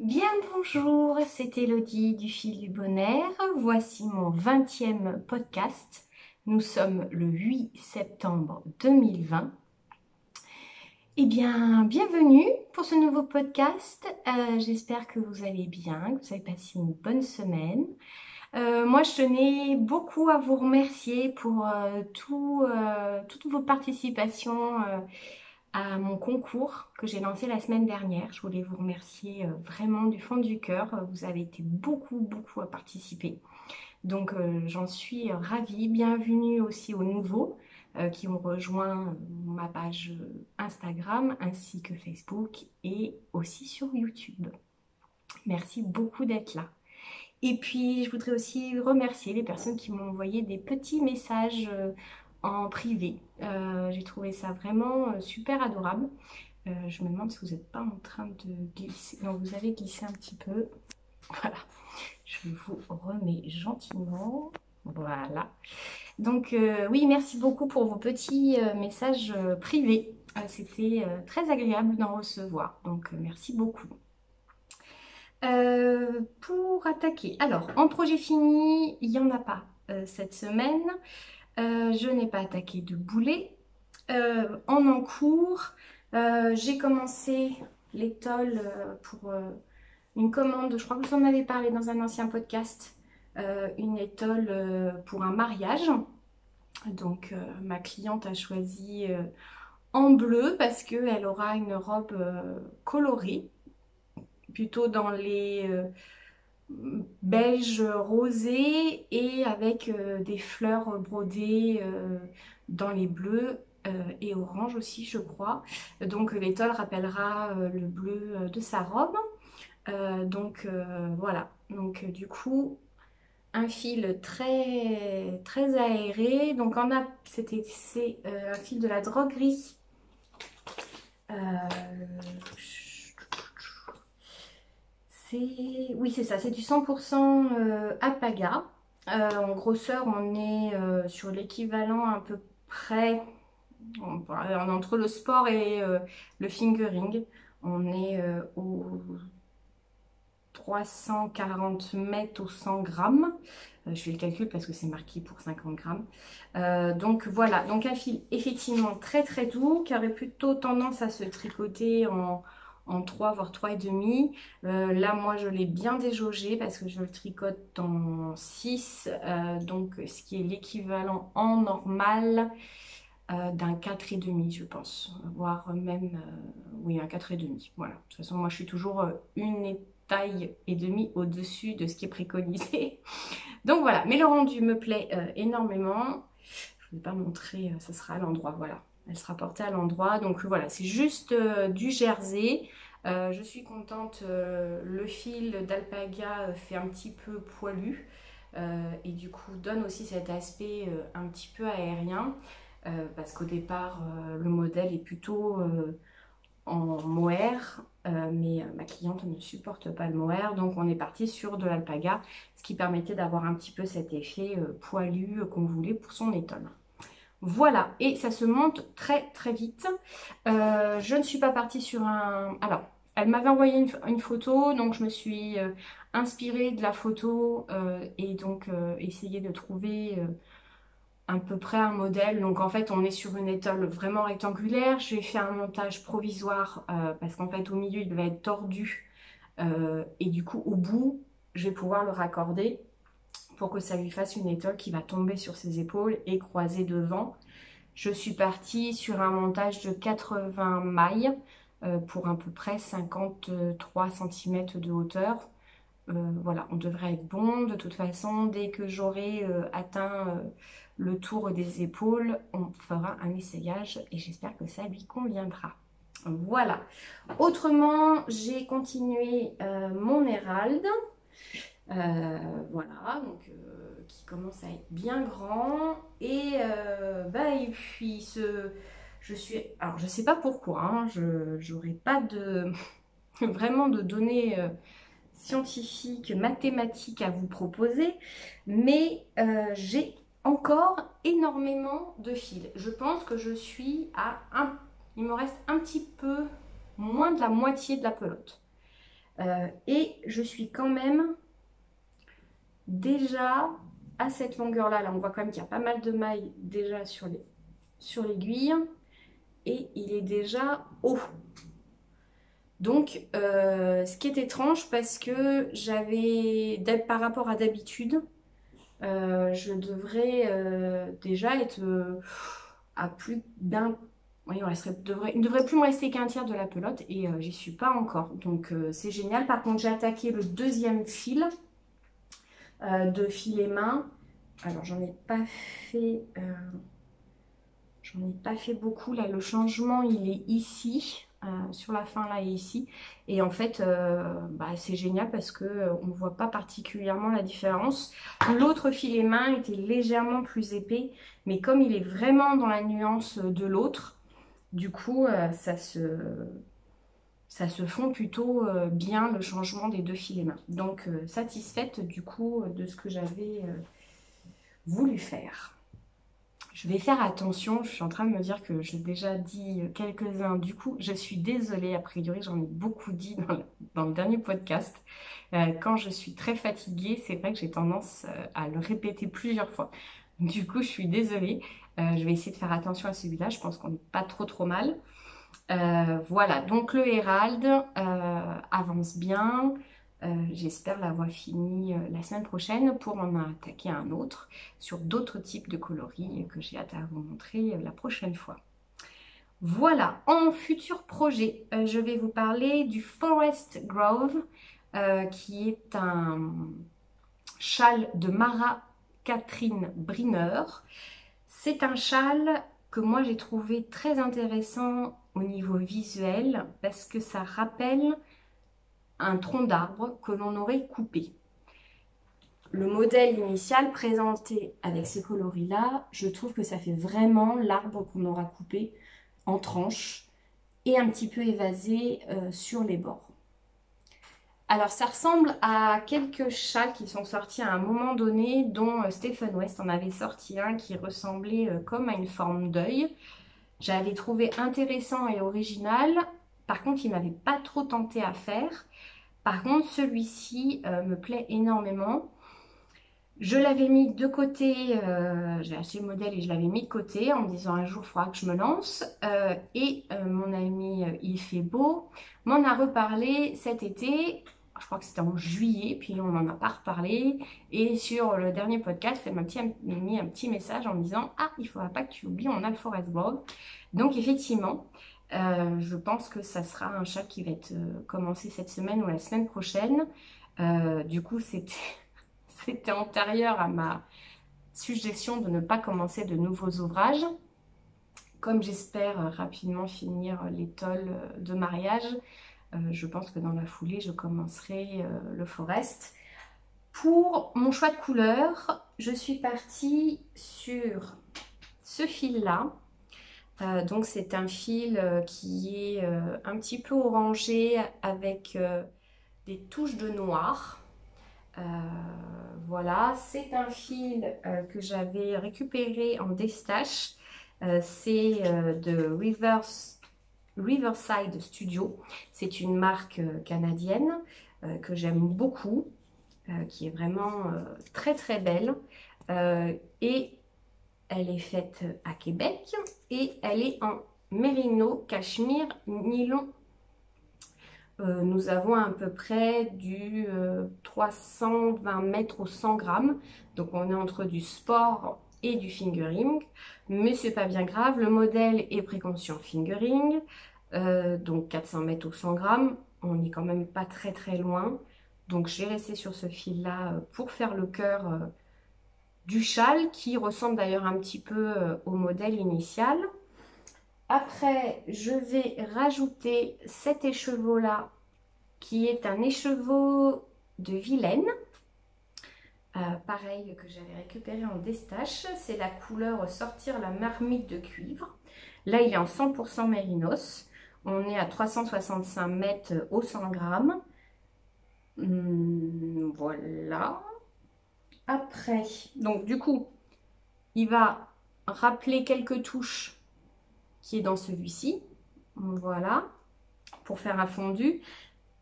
Bien bonjour, c'est Elodie du Fil du Bonheur. Voici mon 20e podcast. Nous sommes le 8 septembre 2020. Eh bien, bienvenue pour ce nouveau podcast. J'espère que vous allez bien, que vous avez passé une bonne semaine. Moi, je tenais beaucoup à vous remercier pour toutes vos participations à mon concours que j'ai lancé la semaine dernière. Je voulais vous remercier vraiment du fond du cœur. Vous avez été beaucoup à participer. Donc j'en suis ravie. Bienvenue aussi aux nouveaux qui ont rejoint ma page Instagram ainsi que Facebook et aussi sur YouTube. Merci beaucoup d'être là. Et puis je voudrais aussi remercier les personnes qui m'ont envoyé des petits messages en privé. J'ai trouvé ça vraiment super adorable. Je me demande si vous n'êtes pas en train de glisser. Non, vous avez glissé un petit peu. Voilà. Je vous remets gentiment. Voilà. Donc oui, merci beaucoup pour vos petits messages privés. C'était très agréable d'en recevoir. Donc merci beaucoup. Pour attaquer. Alors, en projet fini, il n'y en a pas cette semaine. Je n'ai pas attaqué de boulet. En cours, j'ai commencé l'étole pour une commande, je crois que vous en avez parlé dans un ancien podcast, une étole pour un mariage. Donc ma cliente a choisi en bleu parce qu'elle aura une robe colorée, plutôt dans les beige rosé et avec des fleurs brodées dans les bleus et orange aussi, je crois. Donc l'étole rappellera le bleu de sa robe. Voilà. Donc du coup, un fil très aéré. Donc c'est un fil de la droguerie. Oui, c'est ça, c'est du 100% alpaga. En grosseur, on est sur l'équivalent à peu près entre le sport et le fingering. On est au 340 mètres au 100 grammes. Je fais le calcul parce que c'est marqué pour 50 grammes. Donc voilà, donc un fil effectivement très doux qui aurait plutôt tendance à se tricoter en 3 voire 3,5. Là moi je l'ai bien déjaugé parce que je le tricote en 6, donc ce qui est l'équivalent en normal d'un 4,5 je pense, voire même oui, un 4,5. Voilà, de toute façon moi je suis toujours une taille et demie au-dessus de ce qui est préconisé. Donc voilà, mais le rendu me plaît énormément. Je ne vais pas montrer, ça sera à l'endroit, voilà. Elle sera portée à l'endroit. Donc voilà, c'est juste du jersey. Je suis contente, le fil d'alpaga fait un petit peu poilu. Et du coup donne aussi cet aspect un petit peu aérien. Parce qu'au départ, le modèle est plutôt en mohair, mais ma cliente ne supporte pas le mohair, donc on est parti sur de l'alpaga, ce qui permettait d'avoir un petit peu cet effet poilu qu'on voulait pour son étole. Voilà, et ça se monte très vite. Je ne suis pas partie sur un... Alors, elle m'avait envoyé une photo, donc je me suis inspirée de la photo et donc essayé de trouver à peu près un modèle. Donc en fait on est sur une étole vraiment rectangulaire. J'ai fait un montage provisoire parce qu'en fait au milieu il va être tordu et du coup au bout je vais pouvoir le raccorder pour que ça lui fasse une étole qui va tomber sur ses épaules et croiser devant. Je suis partie sur un montage de 80 mailles pour à peu près 53 cm de hauteur. Voilà, on devrait être bon. De toute façon, dès que j'aurai atteint le tour des épaules, on fera un essayage et j'espère que ça lui conviendra. Voilà. Autrement, j'ai continué mon Hérald. Voilà, donc qui commence à être bien grand. Et puis alors je sais pas pourquoi, hein, je n'aurai pas de vraiment de données scientifiques, mathématiques à vous proposer, mais j'ai encore énormément de fils. Je pense que je suis à il me reste un petit peu moins de la moitié de la pelote. Et je suis quand même déjà à cette longueur-là. Là, on voit quand même qu'il y a pas mal de mailles déjà sur l'aiguille. Et il est déjà haut. Donc, ce qui est étrange parce que par rapport à d'habitude, je devrais déjà être à plus d'un... Oui, il ne devrait plus me rester qu'un tiers de la pelote et j'y suis pas encore. Donc, c'est génial. Par contre, j'ai attaqué le deuxième fil de filet main. Alors, j'en ai pas fait... J'en ai pas fait beaucoup. Là, le changement, il est ici. Sur la fin là et ici, et en fait c'est génial parce que on ne voit pas particulièrement la différence. L'autre filet main était légèrement plus épais, mais comme il est vraiment dans la nuance de l'autre, du coup ça se fond plutôt bien, le changement des deux filets main. Donc satisfaite du coup de ce que j'avais voulu faire. Je vais faire attention, je suis en train de me dire que j'ai déjà dit quelques-uns. Du coup, je suis désolée, a priori j'en ai beaucoup dit dans le dernier podcast. Quand je suis très fatiguée, c'est vrai que j'ai tendance à le répéter plusieurs fois. Du coup, je suis désolée. Je vais essayer de faire attention à celui-là, je pense qu'on n'est pas trop mal. Voilà, donc le Hérald avance bien. J'espère l'avoir fini la semaine prochaine pour en attaquer un autre sur d'autres types de coloris que j'ai hâte à vous montrer la prochaine fois. Voilà, en futur projet, je vais vous parler du Forest Grove qui est un châle de Mara Catherine Briner. C'est un châle que moi j'ai trouvé très intéressant au niveau visuel parce que ça rappelle un tronc d'arbre que l'on aurait coupé. Le modèle initial présenté avec ces coloris-là, je trouve que ça fait vraiment l'arbre qu'on aura coupé en tranches et un petit peu évasé sur les bords. Alors ça ressemble à quelques châles qui sont sortis à un moment donné, dont Stephen West en avait sorti un qui ressemblait comme à une forme d'œil. J'avais trouvé intéressant et original. Par contre, il ne m'avait pas trop tenté à faire. Par contre, celui-ci me plaît énormément. Je l'avais mis de côté, j'ai acheté le modèle et je l'avais mis de côté en me disant un jour il faudra que je me lance. Mon ami Il fait beau m'en a reparlé cet été, je crois que c'était en juillet, puis on n'en a pas reparlé. Et sur le dernier podcast, elle m'a mis un petit message en me disant « Ah, il ne faudra pas que tu oublies, on a le Forest Grove ». Donc effectivement, je pense que ça sera un chat qui va être commencé cette semaine ou la semaine prochaine. Du coup, c'était antérieur à ma suggestion de ne pas commencer de nouveaux ouvrages. Comme j'espère rapidement finir l'étole de mariage, je pense que dans la foulée, je commencerai le Forest. Pour mon choix de couleur, je suis partie sur ce fil-là. Donc c'est un fil qui est un petit peu orangé avec des touches de noir. Voilà, c'est un fil que j'avais récupéré en destache. C'est de Riverside Studio. C'est une marque canadienne que j'aime beaucoup, qui est vraiment très belle. Et elle est faite à Québec et elle est en mérino, cachemire, nylon. Nous avons à peu près du 320 mètres au 100 grammes. Donc on est entre du sport et du fingering. Mais c'est pas bien grave. Le modèle est préconçu en fingering. Donc 400 mètres au 100 grammes. On n'est quand même pas très loin. Donc j'ai resté sur ce fil là pour faire le cœur du châle, qui ressemble d'ailleurs un petit peu au modèle initial. Après, je vais rajouter cet écheveau là, qui est un écheveau de Vilaine. Pareil, que j'avais récupéré en destache. C'est la couleur Sortir la marmite de cuivre. Là, il est en 100% mérinos. On est à 365 mètres au 100 grammes. Voilà. Après, donc du coup, il va rappeler quelques touches qui est dans celui-ci. Voilà, pour faire un fondu.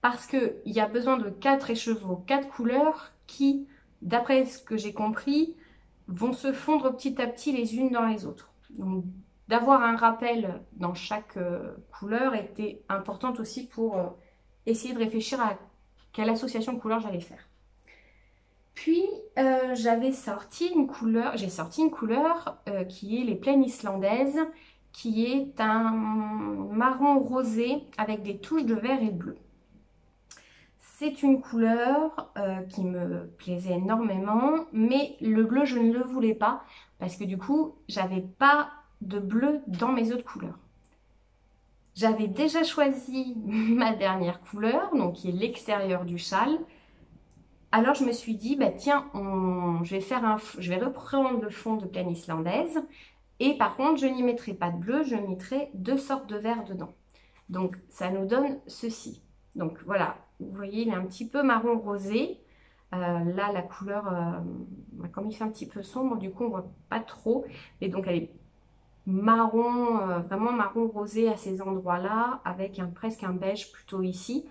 parce qu'il y a besoin de 4 écheveaux, 4 couleurs qui, d'après ce que j'ai compris, vont se fondre petit à petit les unes dans les autres. Donc d'avoir un rappel dans chaque couleur était importante aussi pour essayer de réfléchir à quelle association de couleurs j'allais faire. Puis j'ai sorti une couleur qui est les plaines islandaises, qui est un marron rosé avec des touches de vert et de bleu. C'est une couleur qui me plaisait énormément, mais le bleu je ne le voulais pas parce que du coup j'avais pas de bleu dans mes autres couleurs. J'avais déjà choisi ma dernière couleur, donc qui est l'extérieur du châle. Alors je me suis dit, bah tiens, je vais reprendre le fond de plaine islandaise. Et par contre, je n'y mettrai pas de bleu, je mettrai 2 sortes de vert dedans. Donc ça nous donne ceci. Donc voilà, vous voyez, il est un petit peu marron rosé. Là, la couleur, comme il fait un petit peu sombre, du coup, on ne voit pas trop. Et donc, elle est marron, vraiment marron rosé à ces endroits-là, avec presque un beige plutôt ici.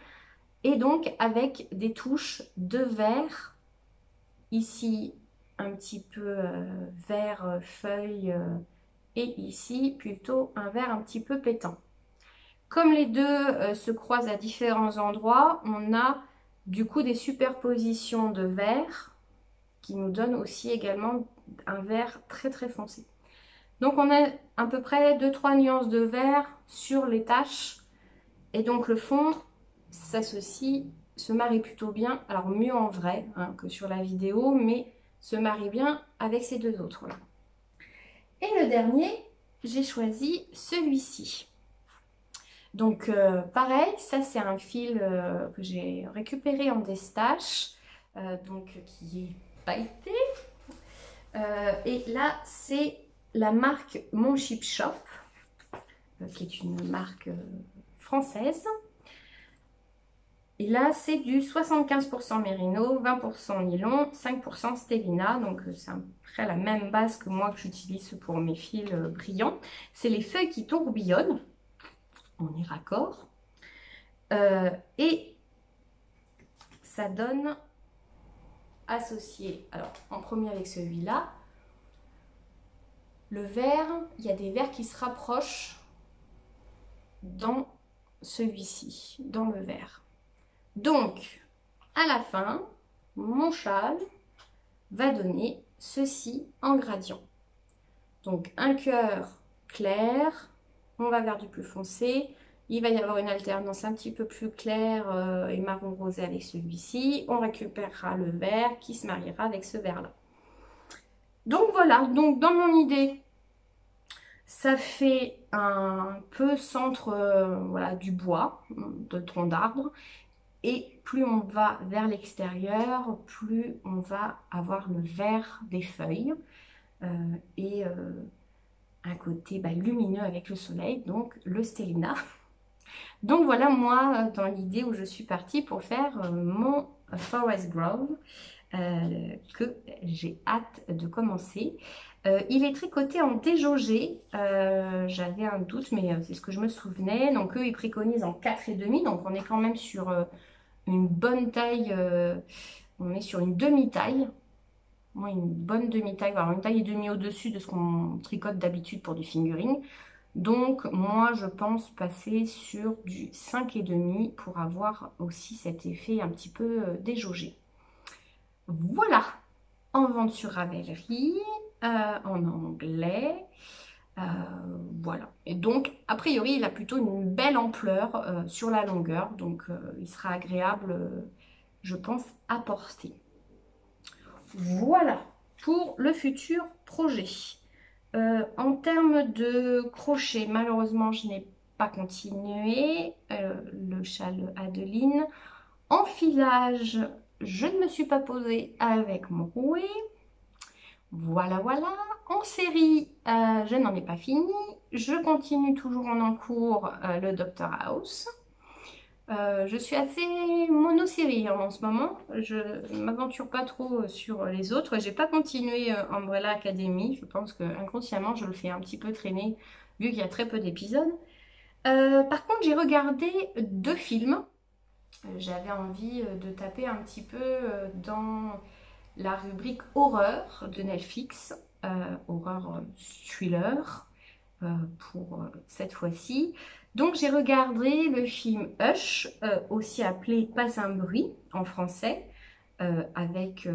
Et donc, avec des touches de vert. Ici, un petit peu vert feuille. Et ici, plutôt un vert un petit peu pétant. Comme les deux se croisent à différents endroits, on a du coup des superpositions de vert qui nous donnent aussi également un vert très très foncé. Donc on a à peu près 2-3 nuances de vert sur les taches et donc le fond s'associe, se marie plutôt bien, alors mieux en vrai que sur la vidéo, mais se marie bien avec ces deux autres là. Et le dernier, j'ai choisi celui-ci. Donc pareil, ça c'est un fil que j'ai récupéré en destache, donc qui est pailleté. Et là c'est la marque Mon Chip Shop, qui est une marque française. Et là c'est du 75% mérino, 20% nylon, 5% stélina. Donc c'est à peu près la même base que moi que j'utilise pour mes fils brillants. C'est les feuilles qui tourbillonnent. On est raccord. Et ça donne associé, alors en premier avec celui-là, le vert, il y a des verts qui se rapprochent dans celui-ci, dans le vert. Donc, à la fin, mon châle va donner ceci en gradient. Donc, un cœur clair, on va vers du plus foncé. Il va y avoir une alternance un petit peu plus claire et marron rosé avec celui-ci. On récupérera le vert qui se mariera avec ce vert-là. Donc voilà, donc dans mon idée, ça fait un peu centre voilà, du bois, de tronc d'arbre. Et plus on va vers l'extérieur, plus on va avoir le vert des feuilles et un côté lumineux avec le soleil, donc le stélina. Donc voilà moi dans l'idée où je suis partie pour faire mon Forest Grove que j'ai hâte de commencer. Il est tricoté en déjaugé, j'avais un doute mais c'est ce que je me souvenais. Donc eux ils préconisent en 4,5, donc on est quand même sur une bonne taille, on est sur une demi-taille. Moi, une bonne demi-taille, voilà, une taille et demie au-dessus de ce qu'on tricote d'habitude pour du fingering. Donc, moi, je pense passer sur du 5,5 pour avoir aussi cet effet un petit peu déjaugé. Voilà, en vente sur Ravelry, en anglais. Voilà. Et donc, a priori, il a plutôt une belle ampleur sur la longueur. Donc, il sera agréable, je pense, à porter. Voilà pour le futur projet. En termes de crochet, malheureusement, je n'ai pas continué le châle Adeline. En filage, je ne me suis pas posée avec mon rouet. Voilà, voilà. En série, je n'en ai pas fini. Je continue toujours en cours le Dr House. Je suis assez monosérie en ce moment. Je ne m'aventure pas trop sur les autres. J'ai pas continué Umbrella Academy. Je pense que inconsciemment je le fais un petit peu traîner vu qu'il y a très peu d'épisodes. Par contre, j'ai regardé 2 films j'avais envie de taper un petit peu dans la rubrique horreur de Netflix, horreur thriller pour cette fois-ci. Donc j'ai regardé le film Hush, aussi appelé Pas un bruit en français, avec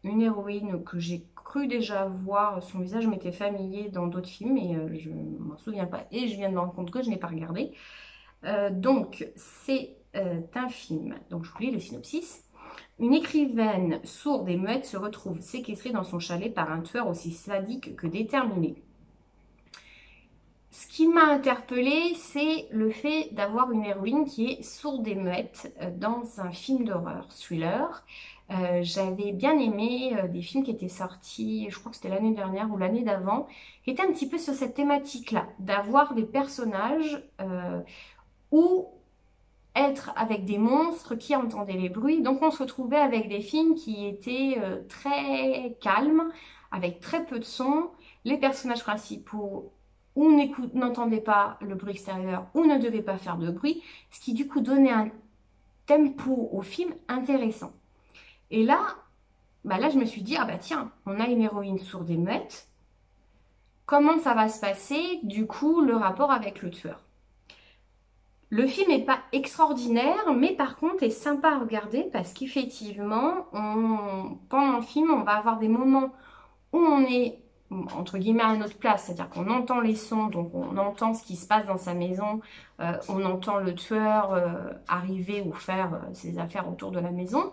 une héroïne que j'ai cru déjà voir, son visage m'était familier dans d'autres films et je ne m'en souviens pas et je viens de me rendre compte que je n'ai pas regardé. Donc c'est un film, donc je vous lis le synopsis. Une écrivaine sourde et muette se retrouve séquestrée dans son chalet par un tueur aussi sadique que déterminé. Ce qui m'a interpellée, c'est le fait d'avoir une héroïne qui est sourde et muette dans un film d'horreur, thriller. J'avais bien aimé des films qui étaient sortis, je crois que c'était l'année dernière ou l'année d'avant, qui étaient un petit peu sur cette thématique-là, d'avoir des personnages où être avec des monstres qui entendaient les bruits. Donc on se retrouvait avec des films qui étaient très calmes, avec très peu de son. Les personnages principaux ou n'entendaient pas le bruit extérieur ou ne devaient pas faire de bruit, ce qui du coup donnait un tempo au film intéressant. Et là, là je me suis dit, ah bah tiens, on a une héroïne sourde et muette. Comment ça va se passer, du coup, le rapport avec le tueur? Le film n'est pas extraordinaire, mais par contre est sympa à regarder parce qu'effectivement, pendant le film, on va avoir des moments où on est, entre guillemets, à notre place, c'est-à-dire qu'on entend les sons, donc on entend ce qui se passe dans sa maison, on entend le tueur arriver ou faire ses affaires autour de la maison.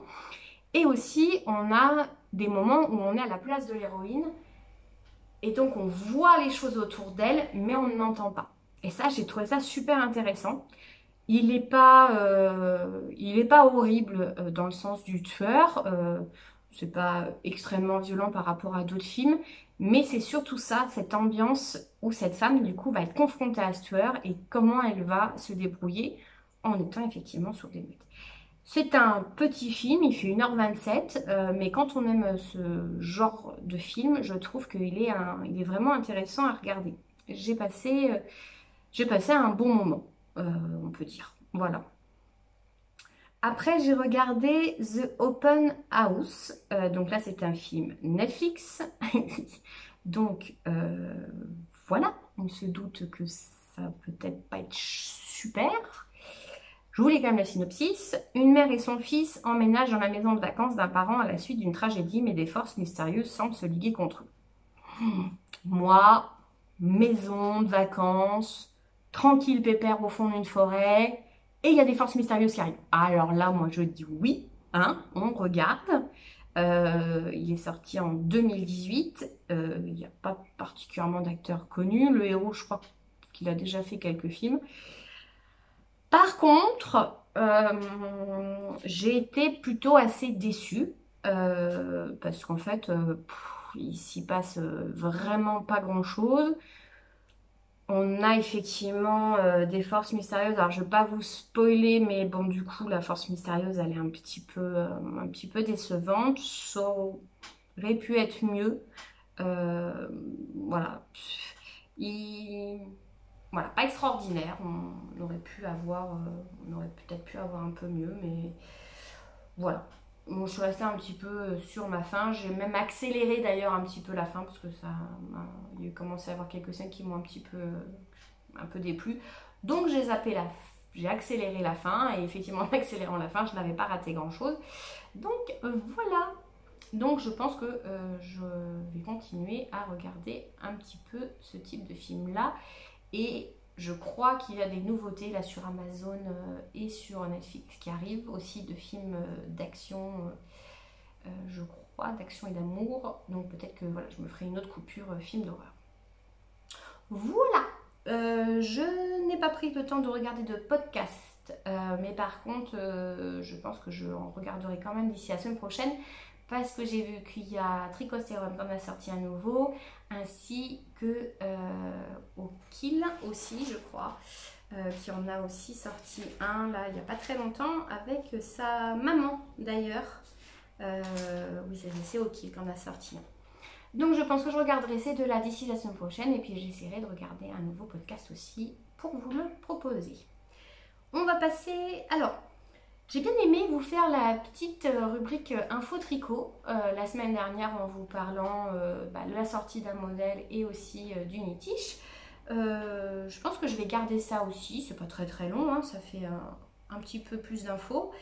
Et aussi, on a des moments où on est à la place de l'héroïne et donc on voit les choses autour d'elle, mais on n'entend pas. Et ça, j'ai trouvé ça super intéressant. Il n'est pas horrible dans le sens du tueur, c'est pas extrêmement violent par rapport à d'autres films, mais c'est surtout ça, cette ambiance où cette femme du coup va être confrontée à ce tueur et comment elle va se débrouiller en étant effectivement sourde et muette. C'est un petit film, il fait 1h27, mais quand on aime ce genre de film, je trouve qu'il est vraiment intéressant à regarder. J'ai passé un bon moment, on peut dire. Voilà. Après, j'ai regardé The Open House. Donc là, c'est un film Netflix. Donc, voilà. On se doute que ça peut-être pas être super. Je vous lis quand même la synopsis. Une mère et son fils emménagent dans la maison de vacances d'un parent à la suite d'une tragédie, mais des forces mystérieuses semblent se liguer contre eux. Moi, maison de vacances, tranquille pépère au fond d'une forêt, et il y a des forces mystérieuses qui arrivent. Alors là, moi je dis oui, hein, on regarde. Il est sorti en 2018, il n'y a pas particulièrement d'acteurs connus. Le héros, je crois qu'il a déjà fait quelques films. Par contre, j'ai été plutôt assez déçue parce qu'en fait, il s'y passe vraiment pas grand-chose. On a effectivement des forces mystérieuses. Alors, je ne vais pas vous spoiler, mais bon, du coup, la force mystérieuse, elle est un petit peu décevante. Ça aurait pu être mieux. Voilà. Voilà, pas extraordinaire. On aurait peut-être pu avoir un peu mieux, mais voilà. Bon, je suis restée un petit peu sur ma fin. J'ai même accéléré d'ailleurs un petit peu la fin parce que il a commencé à y avoir quelques scènes qui m'ont un peu déplu. Donc j'ai accéléré la fin et effectivement en accélérant la fin, je n'avais pas raté grand chose. Donc voilà. Donc je pense que je vais continuer à regarder un petit peu ce type de film là. Et je crois qu'il y a des nouveautés là sur Amazon et sur Netflix qui arrivent aussi de films d'action, je crois, d'action et d'amour. Donc peut-être que voilà, je me ferai une autre coupure film d'horreur. Voilà, je n'ai pas pris le temps de regarder de podcast, mais par contre, je pense que je en regarderai quand même d'ici la semaine prochaine. Parce que j'ai vu qu'il y a Tricosterum qui en a sorti un nouveau, ainsi que Kill aussi, je crois, qui en a aussi sorti un, là, il n'y a pas très longtemps, avec sa maman, d'ailleurs. Oui, c'est Kill qui en a sorti un. Donc, je pense que je regarderai ces deux-là d'ici la semaine prochaine, et puis j'essaierai de regarder un nouveau podcast aussi pour vous le proposer. On va passer... Alors... J'ai bien aimé vous faire la petite rubrique info tricot la semaine dernière en vous parlant de la sortie d'un modèle et aussi du Nitish. Je pense que je vais garder ça aussi, c'est pas très long, hein, ça fait un petit peu plus d'infos.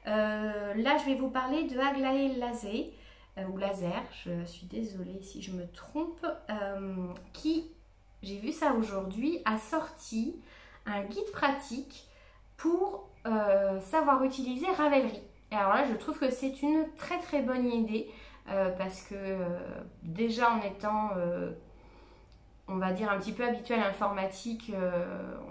Là je vais vous parler de Aglaé Laser, ou Laser, je suis désolée si je me trompe, qui, j'ai vu ça aujourd'hui, a sorti un guide pratique pour savoir utiliser Ravelry. Et alors là, je trouve que c'est une très bonne idée parce que déjà en étant, on va dire, un petit peu habitué à l'informatique,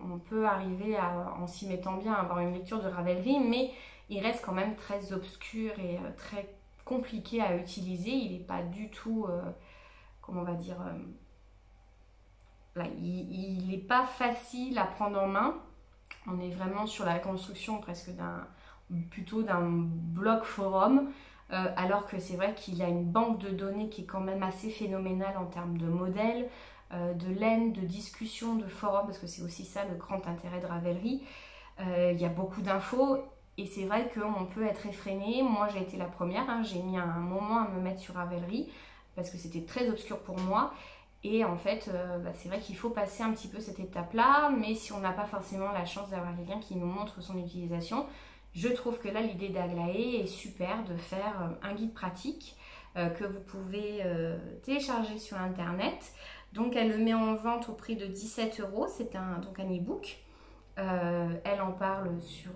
on peut arriver à, en s'y mettant bien, à avoir une lecture de Ravelry, mais il reste quand même très obscur et très compliqué à utiliser. Il n'est pas du tout, comment on va dire, là, il n'est pas facile à prendre en main. On est vraiment sur la construction presque plutôt d'un blog forum, alors que c'est vrai qu'il a une banque de données qui est quand même assez phénoménale en termes de modèles, de laine, de discussion, de forum, parce que c'est aussi ça le grand intérêt de Ravelry. Il y a beaucoup d'infos et c'est vrai qu'on peut être effréné. Moi j'ai été la première, hein, j'ai mis un moment à me mettre sur Ravelry parce que c'était très obscur pour moi. Et en fait, c'est vrai qu'il faut passer un petit peu cette étape-là, mais si on n'a pas forcément la chance d'avoir quelqu'un qui nous montre son utilisation, je trouve que là, l'idée d'Aglaé est super de faire un guide pratique que vous pouvez télécharger sur Internet. Donc, elle le met en vente au prix de 17 €, c'est donc un e-book. Elle en parle sur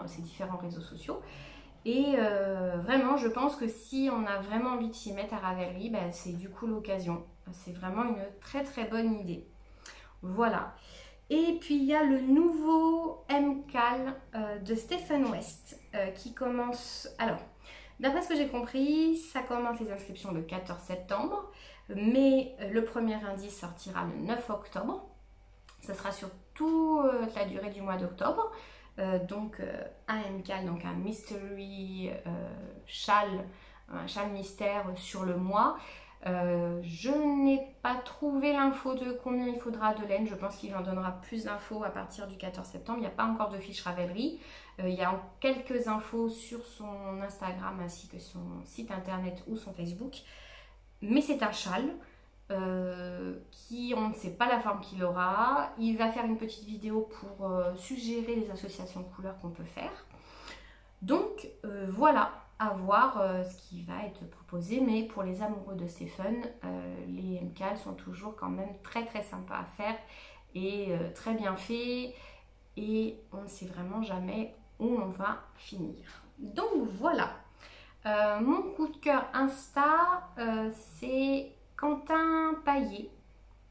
ses différents réseaux sociaux. Et vraiment, je pense que si on a vraiment envie de s'y mettre à Ravelry, c'est du coup l'occasion. C'est vraiment une très bonne idée. Voilà. Et puis il y a le nouveau MCAL de Stephen West qui commence... Alors, d'après ce que j'ai compris, ça commence les inscriptions le 14 septembre. Mais le premier indice sortira le 9 octobre. Ça sera sur toute la durée du mois d'octobre. Donc un MCAL, donc un mystery châle, un châle mystère sur le mois. Je n'ai pas trouvé l'info de combien il faudra de laine. Je pense qu'il en donnera plus d'infos à partir du 14 septembre. Il n'y a pas encore de fiche Ravelry. Il y a quelques infos sur son Instagram ainsi que son site internet ou son Facebook. Mais c'est un châle. Qui on ne sait pas la forme qu'il aura. Il va faire une petite vidéo pour suggérer les associations de couleurs qu'on peut faire. Donc voilà, à voir ce qui va être proposé. Mais pour les amoureux de Stephen, les MCAL sont toujours quand même très sympas à faire et très bien faits. Et on ne sait vraiment jamais où on va finir. Donc voilà, mon coup de cœur Insta, c'est Quentin Paillet,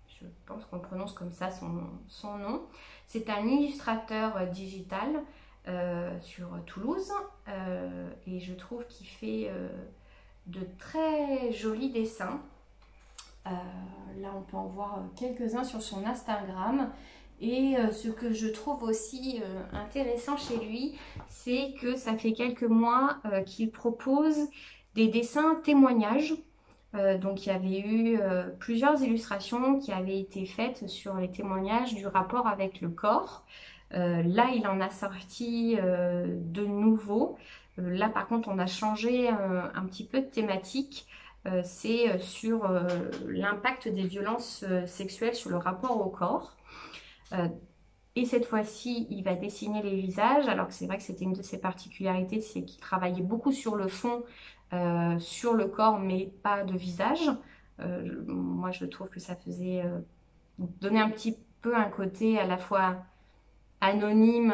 je pense qu'on prononce comme ça son nom. C'est un illustrateur digital sur Toulouse et je trouve qu'il fait de très jolis dessins. Là on peut en voir quelques-uns sur son Instagram. Et ce que je trouve aussi intéressant chez lui, c'est que ça fait quelques mois qu'il propose des dessins témoignages. Donc il y avait eu plusieurs illustrations qui avaient été faites sur les témoignages du rapport avec le corps. Là il en a sorti de nouveaux. Là par contre on a changé un petit peu de thématique. C'est sur l'impact des violences sexuelles sur le rapport au corps. Et cette fois-ci, il va dessiner les visages, alors que c'est vrai que c'était une de ses particularités, c'est qu'il travaillait beaucoup sur le fond, sur le corps, mais pas de visage. Moi, je trouve que ça faisait donner un petit peu un côté à la fois anonyme,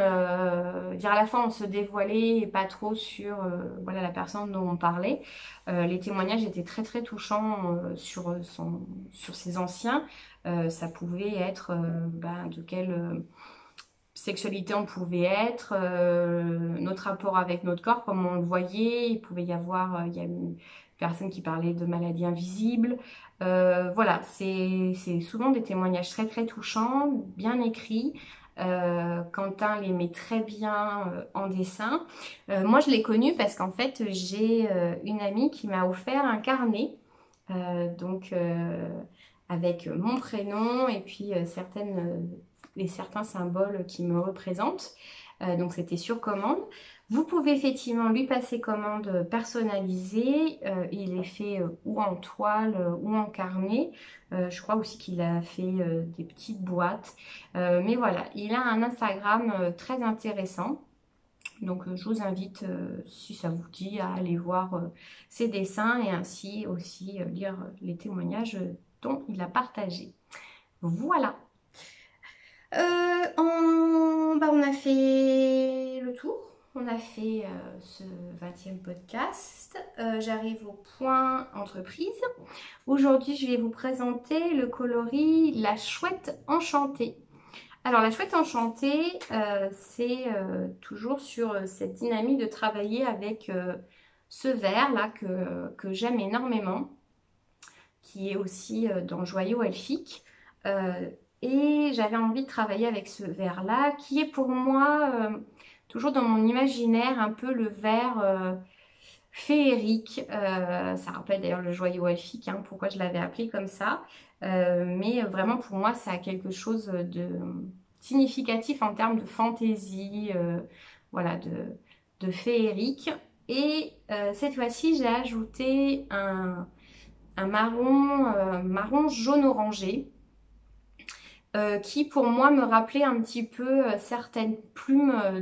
dire à la fois on se dévoilait et pas trop sur voilà, la personne dont on parlait. Les témoignages étaient très touchants sur ses anciens. Ça pouvait être de quelle sexualité on pouvait être, notre rapport avec notre corps, comme on le voyait. Il pouvait y avoir, il y a une personne qui parlait de maladies invisibles. Voilà, c'est souvent des témoignages très touchants, bien écrits. Quentin les met très bien en dessin. Moi je l'ai connu parce qu'en fait j'ai une amie qui m'a offert un carnet avec mon prénom et puis certains symboles qui me représentent. donc c'était sur commande. Vous pouvez effectivement lui passer commande personnalisée. Il est fait ou en toile ou en carnet. Je crois aussi qu'il a fait des petites boîtes. Mais voilà, il a un Instagram très intéressant. Donc je vous invite, si ça vous dit, à aller voir ses dessins et ainsi aussi lire les témoignages dont il a partagé. Voilà. On a fait le tour. On a fait ce 20e podcast. J'arrive au point entreprise. Aujourd'hui, je vais vous présenter le coloris La Chouette Enchantée. Alors, La Chouette Enchantée, c'est toujours sur cette dynamique de travailler avec ce vert-là que j'aime énormément, qui est aussi dans Joyaux Elfiques. Et j'avais envie de travailler avec ce vert-là, qui est pour moi, toujours dans mon imaginaire, un peu le vert féerique. Ça rappelle d'ailleurs le Joyau Elfique, hein, pourquoi je l'avais appelé comme ça. Mais vraiment, pour moi, ça a quelque chose de significatif en termes de fantaisie, voilà, de féerique. Et cette fois-ci, j'ai ajouté un marron jaune orangé. Qui pour moi me rappelait un petit peu certaines plumes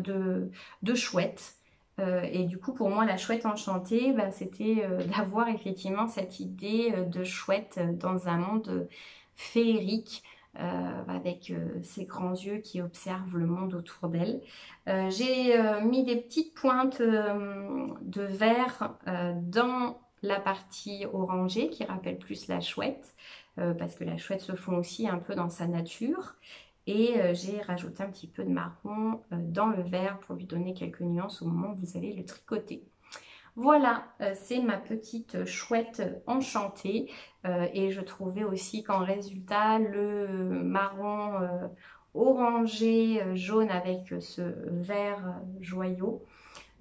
de chouette. Et du coup pour moi la chouette enchantée, bah, c'était d'avoir effectivement cette idée de chouette dans un monde féerique. Avec ses grands yeux qui observent le monde autour d'elle. J'ai mis des petites pointes de vert dans la partie orangée qui rappelle plus la chouette. Parce que la chouette se fond aussi un peu dans sa nature. Et j'ai rajouté un petit peu de marron dans le vert pour lui donner quelques nuances au moment où vous allez le tricoter. Voilà, c'est ma petite chouette enchantée. Et je trouvais aussi qu'en résultat, le marron orangé jaune avec ce vert joyau,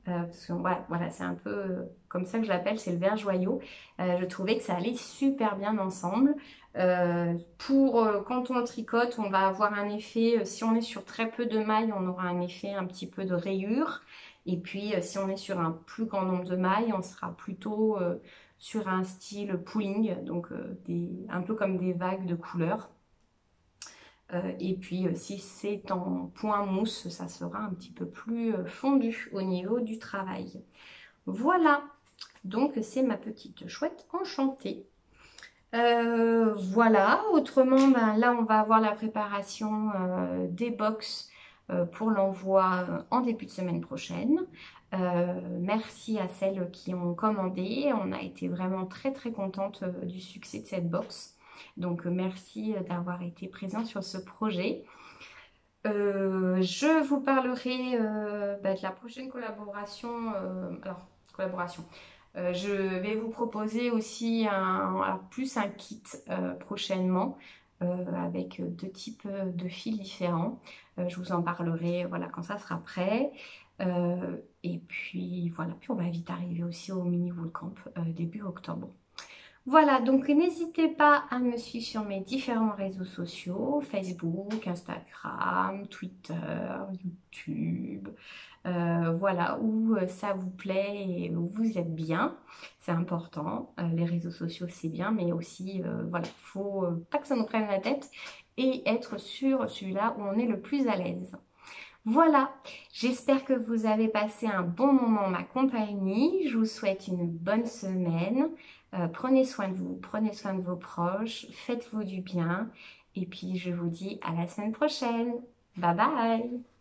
parce que voilà, c'est un peu comme ça que je l'appelle, c'est le vert joyau. Je trouvais que ça allait super bien ensemble. Quand on tricote, on va avoir un effet, si on est sur très peu de mailles, on aura un effet un petit peu de rayure. Et puis si on est sur un plus grand nombre de mailles, on sera plutôt sur un style pooling, donc un peu comme des vagues de couleurs. Et puis si c'est en point mousse, ça sera un petit peu plus fondu au niveau du travail. Voilà, donc c'est ma petite chouette enchantée. Voilà, autrement, ben, là on va avoir la préparation des box pour l'envoi en début de semaine prochaine. Merci à celles qui ont commandé, on a été vraiment très contente du succès de cette box. Donc merci d'avoir été présent sur ce projet. Je vous parlerai de la prochaine collaboration. Je vais vous proposer aussi plus un kit prochainement avec 2 types de fils différents. Je vous en parlerai voilà, quand ça sera prêt. Et puis voilà, puis on va vite arriver aussi au mini wool camp début octobre. Voilà, donc n'hésitez pas à me suivre sur mes différents réseaux sociaux, Facebook, Instagram, Twitter, YouTube, voilà, où ça vous plaît et où vous êtes bien, c'est important. Les réseaux sociaux c'est bien, mais aussi, voilà, faut pas que ça nous prenne la tête et être sur celui-là où on est le plus à l'aise. Voilà, j'espère que vous avez passé un bon moment en ma compagnie. Je vous souhaite une bonne semaine. Prenez soin de vous, prenez soin de vos proches, faites-vous du bien. Et puis je vous dis à la semaine prochaine. Bye bye!